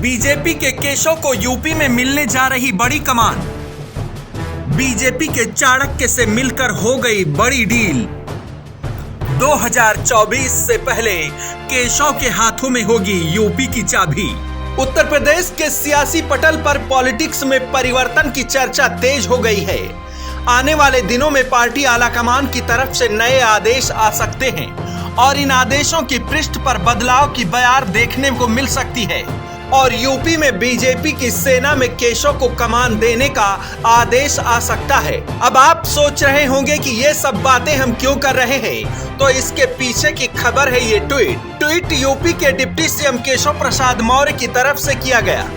BJP के केशव को UP में मिलने जा रही बड़ी कमान। बीजेपी के चाणक्य से मिलकर हो गई बड़ी डील। 2024 से पहले केशव के हाथों में होगी यूपी की चाबी। उत्तर प्रदेश के सियासी पटल पर पॉलिटिक्स में परिवर्तन की चर्चा तेज हो गई है। आने वाले दिनों में पार्टी आलाकमान की तरफ से नए आदेश आ सकते हैं और इन आदेशों की पृष्ठ पर बदलाव की बयार देखने को मिल सकती है और यूपी में बीजेपी की सेना में केशव को कमान देने का आदेश आ सकता है। अब आप सोच रहे होंगे कि ये सब बातें हम क्यों कर रहे हैं, तो इसके पीछे की खबर है ये ट्वीट यूपी के डिप्टी सीएम केशव प्रसाद मौर्य की तरफ से किया गया,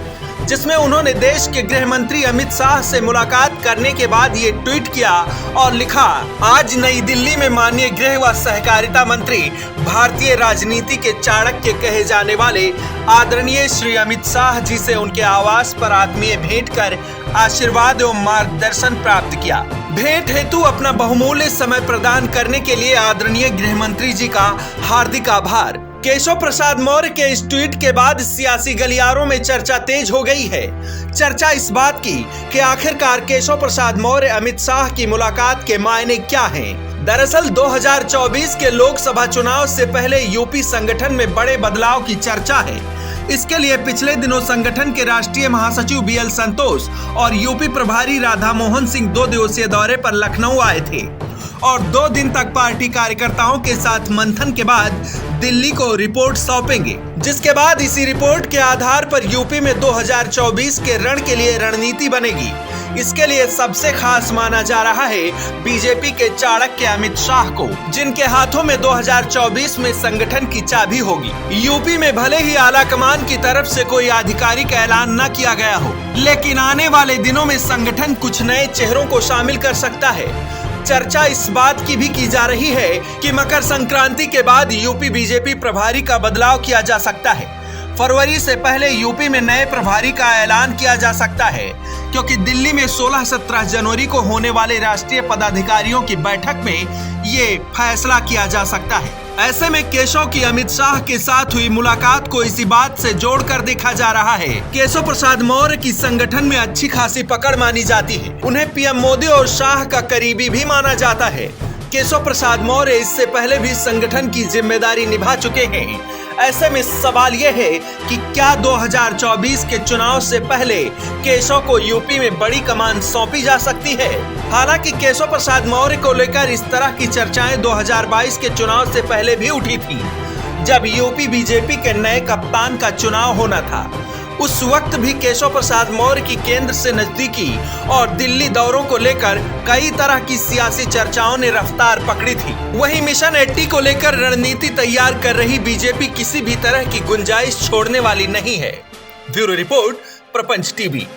जिसमें उन्होंने देश के गृह मंत्री अमित शाह से मुलाकात करने के बाद ये ट्वीट किया और लिखा, आज नई दिल्ली में माननीय गृह व सहकारिता मंत्री, भारतीय राजनीति के चाणक्य कहे जाने वाले आदरणीय श्री अमित शाह जी से उनके आवास पर आत्मीय भेंट कर आशीर्वाद एवं मार्गदर्शन प्राप्त किया। भेंट हेतु अपना बहुमूल्य समय प्रदान करने के लिए आदरणीय गृह मंत्री जी का हार्दिक आभार। केशव प्रसाद मौर्य के इस ट्वीट के बाद सियासी गलियारों में चर्चा तेज हो गई है। चर्चा इस बात की कि आखिरकार केशव प्रसाद मौर्य अमित शाह की मुलाकात के मायने क्या हैं। दरअसल 2024 के लोकसभा चुनाव से पहले यूपी संगठन में बड़े बदलाव की चर्चा है। इसके लिए पिछले दिनों संगठन के राष्ट्रीय महासचिव बीएल संतोष और यूपी प्रभारी राधा मोहन सिंह 2 दिवसीय दौरे पर लखनऊ आए थे और 2 दिन तक पार्टी कार्यकर्ताओं के साथ मंथन के बाद दिल्ली को रिपोर्ट सौंपेंगे, जिसके बाद इसी रिपोर्ट के आधार पर यूपी में 2024 के रण के लिए रणनीति बनेगी। इसके लिए सबसे खास माना जा रहा है बीजेपी के चाणक्य अमित शाह को, जिनके हाथों में 2024 में संगठन की चाबी होगी। यूपी में भले ही आलाकमान की तरफ से कोई आधिकारिक ऐलान न किया गया हो, लेकिन आने वाले दिनों में संगठन कुछ नए चेहरों को शामिल कर सकता है। चर्चा इस बात की भी की जा रही है कि मकर संक्रांति के बाद यूपी बीजेपी प्रभारी का बदलाव किया जा सकता है। फरवरी से पहले यूपी में नए प्रभारी का ऐलान किया जा सकता है, क्योंकि दिल्ली में 16-17 जनवरी को होने वाले राष्ट्रीय पदाधिकारियों की बैठक में ये फैसला किया जा सकता है। ऐसे में केशव की अमित शाह के साथ हुई मुलाकात को इसी बात से जोड़कर देखा जा रहा है। केशव प्रसाद मौर्य की संगठन में अच्छी खासी पकड़ मानी जाती है। उन्हें पीएम मोदी और शाह का करीबी भी माना जाता है। केशव प्रसाद मौर्य इससे पहले भी संगठन की जिम्मेदारी निभा चुके हैं। ऐसे में सवाल यह है कि क्या 2024 के चुनाव से पहले केशव को यूपी में बड़ी कमान सौंपी जा सकती है। हालांकि केशव प्रसाद मौर्य को लेकर इस तरह की चर्चाएं 2022 के चुनाव से पहले भी उठी थी, जब यूपी बीजेपी के नए कप्तान का चुनाव होना था। उस वक्त भी केशव प्रसाद मौर्य की केंद्र से नजदीकी और दिल्ली दौरों को लेकर कई तरह की सियासी चर्चाओं ने रफ्तार पकड़ी थी। वहीं मिशन 80 को लेकर रणनीति तैयार कर रही बीजेपी किसी भी तरह की गुंजाइश छोड़ने वाली नहीं है। ब्यूरो रिपोर्ट, प्रपंच टीवी।